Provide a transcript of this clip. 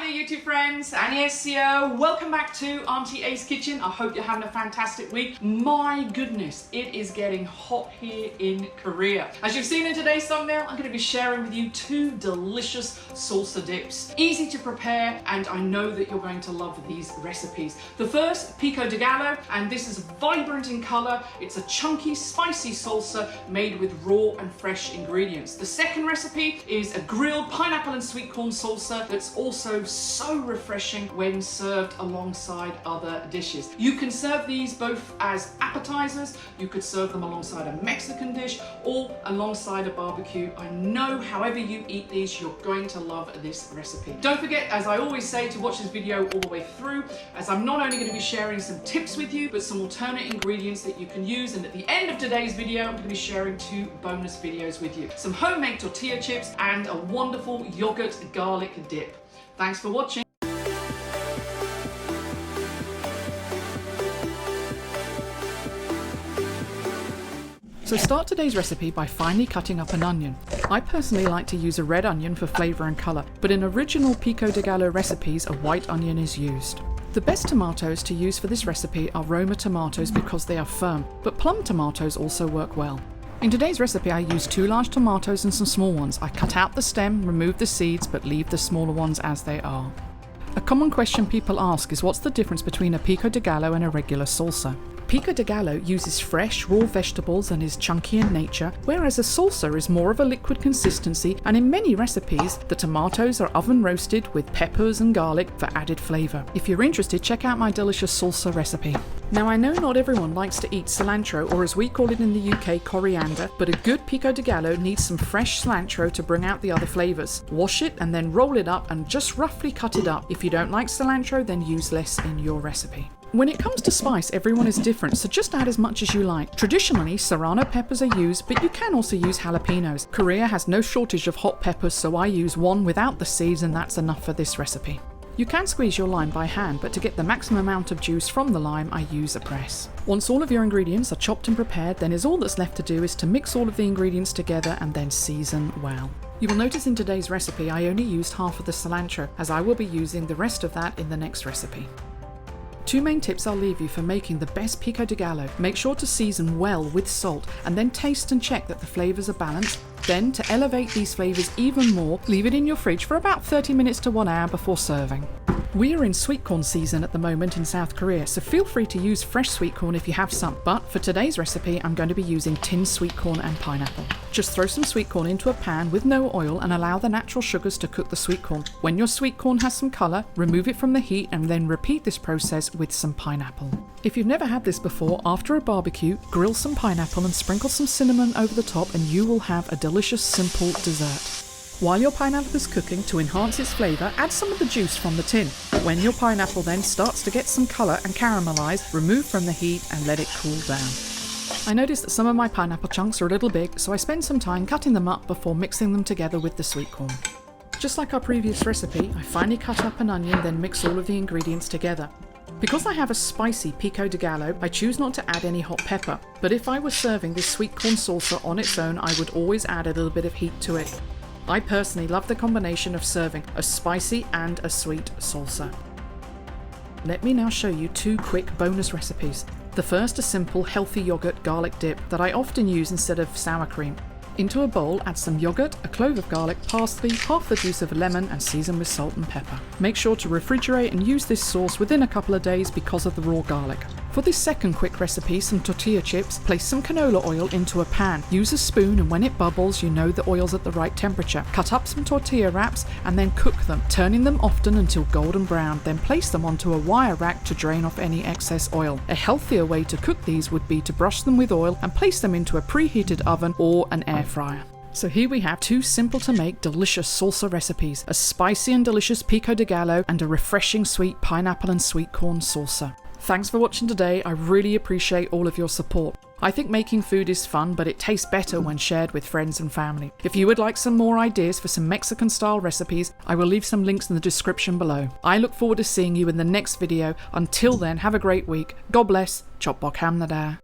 Hi there YouTube friends, Annie here. Welcome back to Auntie A's Kitchen. I hope you're having a fantastic week. My goodness, it is getting hot here in Korea. As you've seen in today's thumbnail, I'm going to be sharing with you two delicious salsa dips. Easy to prepare, and I know that you're going to love these recipes. The first, Pico de Gallo, and this is vibrant in color. It's a chunky, spicy salsa made with raw and fresh ingredients. The second recipe is a grilled pineapple and sweet corn salsa that's also so refreshing when served alongside other dishes. You can serve these both as appetizers, you could serve them alongside a Mexican dish, or alongside a barbecue. I know however you eat these, you're going to love this recipe. Don't forget, as I always say, to watch this video all the way through, as I'm not only going to be sharing some tips with you, but some alternate ingredients that you can use. And at the end of today's video, I'm going to be sharing two bonus videos with you. Some homemade tortilla chips and a wonderful yogurt garlic dip. Thanks for watching. So start today's recipe by finely cutting up an onion. I personally like to use a red onion for flavour and colour, but in original Pico de Gallo recipes a white onion is used. The best tomatoes to use for this recipe are Roma tomatoes because they are firm, but plum tomatoes also work well. In today's recipe I use 2 large tomatoes and some small ones. I cut out the stem, remove the seeds, but leave the smaller ones as they are. A common question people ask is what's the difference between a Pico de Gallo and a regular salsa? Pico de Gallo uses fresh, raw vegetables and is chunky in nature, whereas a salsa is more of a liquid consistency, and in many recipes, the tomatoes are oven roasted with peppers and garlic for added flavour. If you're interested, check out my delicious salsa recipe. Now I know not everyone likes to eat cilantro, or as we call it in the UK, coriander, but a good Pico de Gallo needs some fresh cilantro to bring out the other flavours. Wash it and then roll it up and just roughly cut it up. If you don't like cilantro, then use less in your recipe. When it comes to spice, everyone is different, so just add as much as you like. Traditionally, serrano peppers are used, but you can also use jalapenos. Korea has no shortage of hot peppers, so I use one without the seeds, and that's enough for this recipe. You can squeeze your lime by hand, but to get the maximum amount of juice from the lime, I use a press. Once all of your ingredients are chopped and prepared, then all that's left to do is to mix all of the ingredients together and then season well. You will notice in today's recipe I only used half of the cilantro, as I will be using the rest of that in the next recipe. 2 main tips I'll leave you for making the best Pico de Gallo. Make sure to season well with salt and then taste and check that the flavours are balanced. Then, to elevate these flavours even more, leave it in your fridge for about 30 minutes to 1 hour before serving. We are in sweet corn season at the moment in South Korea, so feel free to use fresh sweet corn if you have some, but for today's recipe I'm going to be using tinned sweet corn and pineapple. Just throw some sweet corn into a pan with no oil and allow the natural sugars to cook the sweet corn. When your sweet corn has some colour, remove it from the heat and then repeat this process with some pineapple. If you've never had this before, after a barbecue, grill some pineapple and sprinkle some cinnamon over the top and you will have a delicious simple dessert. While your pineapple is cooking, to enhance its flavour, add some of the juice from the tin. When your pineapple then starts to get some colour and caramelise, remove from the heat and let it cool down. I noticed that some of my pineapple chunks are a little big, so I spent some time cutting them up before mixing them together with the sweet corn. Just like our previous recipe, I finely cut up an onion, then mix all of the ingredients together. Because I have a spicy Pico de Gallo, I choose not to add any hot pepper, but if I was serving this sweet corn salsa on its own, I would always add a little bit of heat to it. I personally love the combination of serving a spicy and a sweet salsa. Let me now show you 2 quick bonus recipes. The first, a simple healthy yogurt garlic dip that I often use instead of sour cream. Into a bowl, add some yogurt, a clove of garlic, parsley, half the juice of a lemon and season with salt and pepper. Make sure to refrigerate and use this sauce within a couple of days because of the raw garlic. For this second quick recipe, some tortilla chips, place some canola oil into a pan. Use a spoon and when it bubbles you know the oil's at the right temperature. Cut up some tortilla wraps and then cook them, turning them often until golden brown, then place them onto a wire rack to drain off any excess oil. A healthier way to cook these would be to brush them with oil and place them into a preheated oven or an air fryer. So here we have 2 simple to make delicious salsa recipes, a spicy and delicious Pico de Gallo and a refreshing sweet pineapple and sweet corn salsa. Thanks for watching today, I really appreciate all of your support. I think making food is fun, but it tastes better when shared with friends and family. If you would like some more ideas for some Mexican style recipes, I will leave some links in the description below. I look forward to seeing you in the next video. Until then, have a great week. God bless. Chop bok ham na da.